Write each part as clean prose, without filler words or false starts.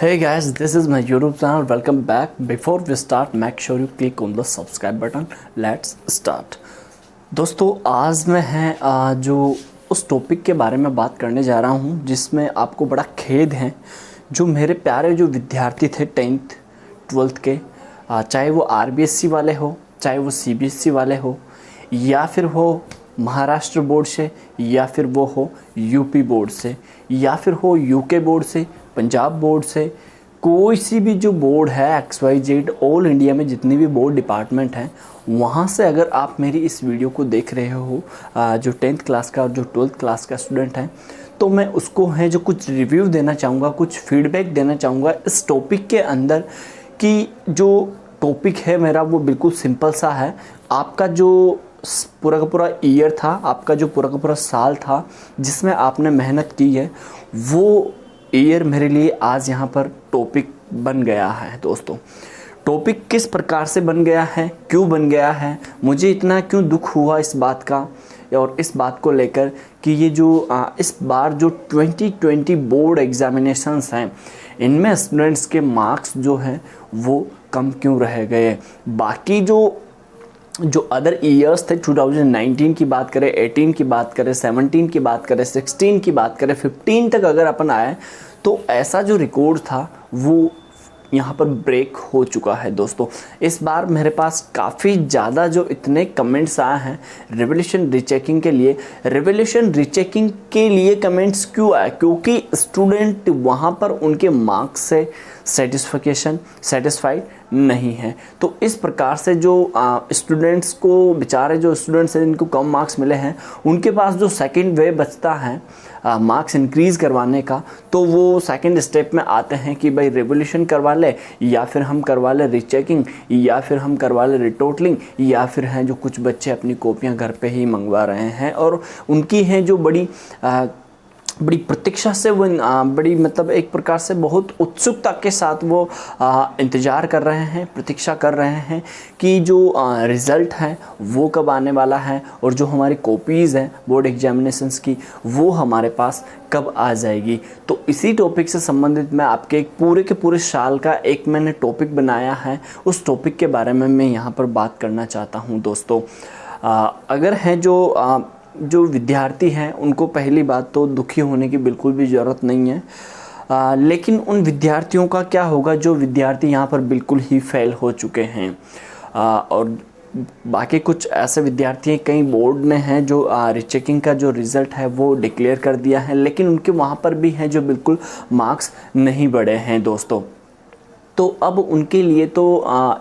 Hey guys, this is my YouTube channel. Welcome back. Before we start, make sure you click on the subscribe button. Let's start. दोस्तों आज मैं जो उस topic के बारे में बात करने जा रहा हूँ जिसमें आपको बड़ा खेद है, जो मेरे प्यारे जो विद्यार्थी थे 10th 12th के, चाहे वो RBSC वाले हो, चाहे वो CBSC वाले हो, या फिर हो महाराष्ट्र बोर्ड से, या फिर वो हो यूपी बोर्ड से, या फिर हो यूके बोर्ड से, पंजाब बोर्ड से, कोई सी भी जो बोर्ड है XYZ, ऑल इंडिया में जितनी भी बोर्ड डिपार्टमेंट हैं, वहाँ से अगर आप मेरी इस वीडियो को देख रहे हो, जो 10th क्लास का और जो 12th क्लास का स्टूडेंट है, तो मैं उसको है जो कुछ रिव्यू देना चाहूँगा, कुछ फीडबैक देना चाहूँगा इस टॉपिक के अंदर। कि जो टॉपिक है मेरा वो बिल्कुल सिंपल सा है। आपका जो पूरा का पूरा ईयर था, आपका जो पूरा का पूरा साल था जिसमें आपने मेहनत की है, वो ईयर मेरे लिए आज यहाँ पर टॉपिक बन गया है। दोस्तों टॉपिक किस प्रकार से बन गया है, क्यों बन गया है, मुझे इतना क्यों दुख हुआ इस बात का और इस बात को लेकर कि ये जो इस बार जो 2020 बोर्ड एग्जामिनेशंस हैं, इनमें स्टूडेंट्स के मार्क्स जो हैं वो कम क्यों रह गए। बाकी जो अदर ईयर्स थे, 2019 की बात करें, 18 की बात करें, 17 की बात करें, 16 की बात करें, 15 तक अगर अपन आए तो ऐसा जो रिकॉर्ड था वो यहाँ पर ब्रेक हो चुका है। दोस्तों इस बार मेरे पास काफ़ी ज़्यादा जो इतने कमेंट्स आए हैं रिवोल्यूशन रीचेकिंग के लिए। रिवोल्यूशन रीचेकिंग के लिए कमेंट्स क्यों आए? क्योंकि स्टूडेंट वहाँ पर उनके मार्क्स से सेटिस्फाइड नहीं है। तो इस प्रकार से जो स्टूडेंट्स को, बेचारे जो स्टूडेंट्स हैं जिनको कम मार्क्स मिले हैं, उनके पास जो सेकंड वे बचता है मार्क्स इंक्रीज़ करवाने का, तो वो सेकंड स्टेप में आते हैं कि भाई रिवोल्यूशन करवा ले, या फिर हम करवा ले रीचेकिंग, या फिर हम करवा ले रिटोटलिंग, या फिर हैं जो कुछ बच्चे अपनी कॉपियां घर पे ही मंगवा रहे हैं और उनकी हैं जो बड़ी प्रतीक्षा से वो बड़ी मतलब एक प्रकार से बहुत उत्सुकता के साथ वो इंतज़ार कर रहे हैं, प्रतीक्षा कर रहे हैं कि जो रिज़ल्ट है वो कब आने वाला है और जो हमारी कॉपीज़ हैं बोर्ड एग्जामिनेशंस की वो हमारे पास कब आ जाएगी। तो इसी टॉपिक से संबंधित मैं आपके एक पूरे के पूरे साल का एक मैंने टॉपिक बनाया है, उस टॉपिक के बारे में मैं यहाँ पर बात करना चाहता हूँ। दोस्तों अगर हैं जो विद्यार्थी हैं उनको पहली बात तो दुखी होने की बिल्कुल भी ज़रूरत नहीं है, लेकिन उन विद्यार्थियों का क्या होगा जो विद्यार्थी यहाँ पर बिल्कुल ही फेल हो चुके हैं। और बाकी कुछ ऐसे विद्यार्थी कई बोर्ड ने हैं जो रीचेकिंग का जो रिज़ल्ट है वो डिक्लेयर कर दिया है, लेकिन उनके वहाँ पर भी हैं जो बिल्कुल मार्क्स नहीं बढ़े हैं। दोस्तों तो अब उनके लिए तो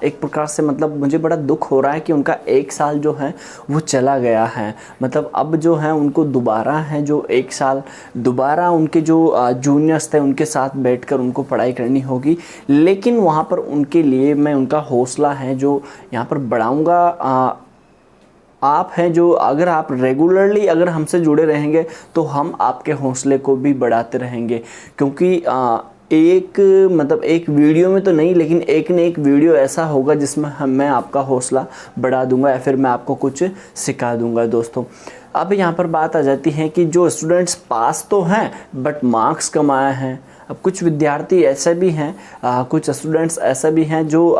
एक प्रकार से मतलब मुझे बड़ा दुख हो रहा है कि उनका एक साल जो है वो चला गया है। मतलब अब जो है उनको दोबारा है जो एक साल दोबारा उनके जो जूनियर्स थे उनके साथ बैठकर उनको पढ़ाई करनी होगी। लेकिन वहाँ पर उनके लिए मैं उनका हौसला है जो यहाँ पर बढ़ाऊँगा। आप हैं जो अगर आप रेगुलरली अगर हमसे जुड़े रहेंगे तो हम आपके हौसले को भी बढ़ाते रहेंगे, क्योंकि एक वीडियो में तो नहीं, लेकिन एक न एक वीडियो ऐसा होगा जिसमें मैं आपका हौसला बढ़ा दूंगा या फिर मैं आपको कुछ सिखा दूंगा। दोस्तों अब यहाँ पर बात आ जाती है कि जो स्टूडेंट्स पास तो हैं बट मार्क्स कम आए हैं। अब कुछ विद्यार्थी ऐसे भी हैं, कुछ स्टूडेंट्स ऐसे भी हैं जो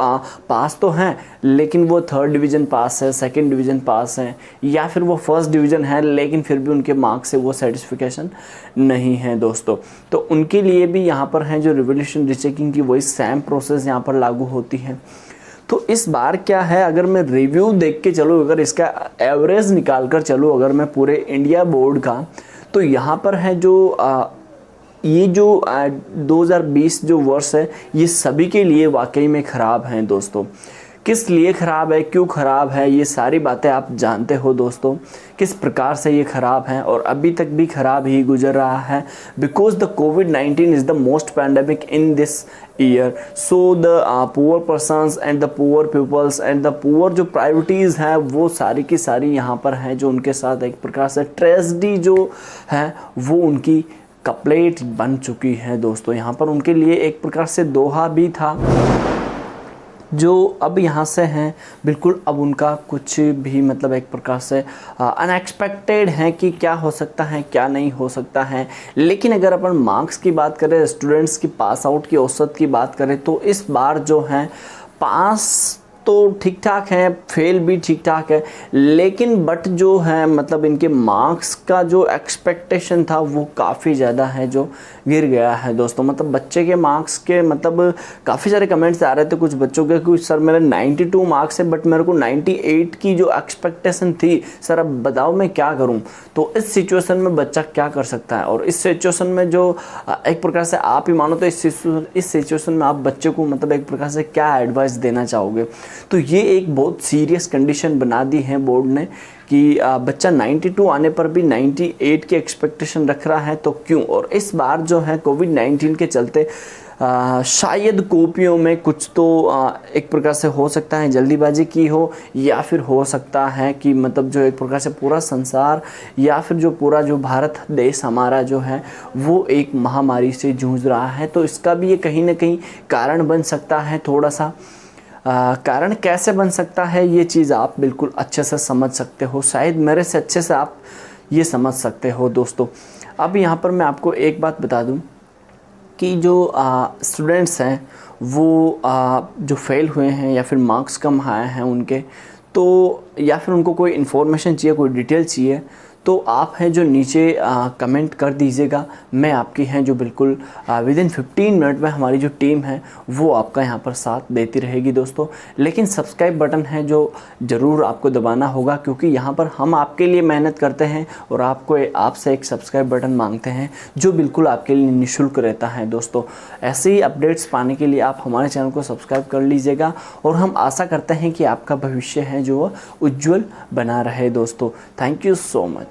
पास तो हैं लेकिन वो 3rd डिवीज़न पास है, 2nd डिवीज़न पास है, या फिर वो 1st डिवीज़न है लेकिन फिर भी उनके मार्क्स से वो सेटिस्फिकेशन नहीं है। दोस्तों तो उनके लिए भी यहाँ पर हैं जो रिवोल्यूशन रीचेकिंग की वही सेम प्रोसेस यहाँ पर लागू होती है। तो इस बार क्या है, अगर मैं रिव्यू देख के चलूँ, अगर इसका एवरेज निकाल कर चलूँ अगर मैं पूरे इंडिया बोर्ड का, तो यहाँ पर है जो ये जो 2020 जो वर्ष है ये सभी के लिए वाकई में ख़राब हैं। दोस्तों किस लिए ख़राब है, क्यों ख़राब है, ये सारी बातें आप जानते हो। दोस्तों किस प्रकार से ये ख़राब है और अभी तक भी ख़राब ही गुजर रहा है, because the COVID-19 is the most pandemic in this year. So the poor persons and the poor peoples and the poor जो प्रायोरिटीज़ हैं वो सारी की सारी यहाँ पर हैं, जो उनके साथ एक प्रकार से ट्रेजेडी जो है वो उनकी कपलेट बन चुकी है। दोस्तों यहाँ पर उनके लिए एक प्रकार से दोहा भी था जो अब यहाँ से हैं बिल्कुल अब उनका कुछ भी मतलब एक प्रकार से अनएक्सपेक्टेड है कि क्या हो सकता है क्या नहीं हो सकता है। लेकिन अगर अपन मार्क्स की बात करें, स्टूडेंट्स की पास आउट की औसत की बात करें, तो इस बार जो है पास तो ठीक ठाक है, फेल भी ठीक ठाक है, लेकिन बट जो है मतलब इनके मार्क्स का जो एक्सपेक्टेशन था वो काफ़ी ज़्यादा है जो गिर गया है दोस्तों। मतलब बच्चे के मार्क्स के मतलब काफ़ी सारे कमेंट्स आ रहे थे कुछ बच्चों के कि सर मेरे 92 मार्क्स है बट मेरे को 98 की जो एक्सपेक्टेशन थी, सर अब बताओ मैं क्या करूं। तो इस सिचुएशन में बच्चा क्या कर सकता है, और इस सिचुएशन में जो एक प्रकार से आप ही मानो तो इस सिचुएशन में आप बच्चे को मतलब एक प्रकार से क्या एडवाइस देना चाहोगे। तो ये एक बहुत सीरियस कंडीशन बना दी है बोर्ड ने कि बच्चा 92 आने पर भी 98 की एक्सपेक्टेशन रख रहा है, तो क्यों। और इस बार जो है कोविड-19 के चलते शायद कॉपियों में कुछ तो एक प्रकार से हो सकता है जल्दीबाजी की हो, या फिर हो सकता है कि मतलब जो एक प्रकार से पूरा संसार या फिर जो पूरा जो भारत देश हमारा जो है वो एक महामारी से जूझ रहा है। तो इसका भी ये कहीं ना कहीं कारण बन सकता है। थोड़ा सा कारण कैसे बन सकता है ये चीज़ आप बिल्कुल अच्छे से समझ सकते हो, शायद मेरे से अच्छे से आप ये समझ सकते हो दोस्तों। अब यहाँ पर मैं आपको एक बात बता दूँ कि जो स्टूडेंट्स हैं वो जो फेल हुए हैं या फिर मार्क्स कम आए हैं उनके, तो या फिर उनको कोई इन्फॉर्मेशन चाहिए, कोई डिटेल चाहिए, तो आप हैं जो नीचे कमेंट कर दीजिएगा। मैं आपकी हैं जो बिल्कुल विदिन 15 मिनट में हमारी जो टीम है वो आपका यहाँ पर साथ देती रहेगी दोस्तों। लेकिन सब्सक्राइब बटन है जो ज़रूर आपको दबाना होगा, क्योंकि यहाँ पर हम आपके लिए मेहनत करते हैं और आपसे एक सब्सक्राइब बटन मांगते हैं जो बिल्कुल आपके लिए निःशुल्क रहता है दोस्तों। ऐसे ही अपडेट्स पाने के लिए आप हमारे चैनल को सब्सक्राइब कर लीजिएगा, और हम आशा करते हैं कि आपका भविष्य है जो उज्ज्वल बना रहे दोस्तों। Thank you so much.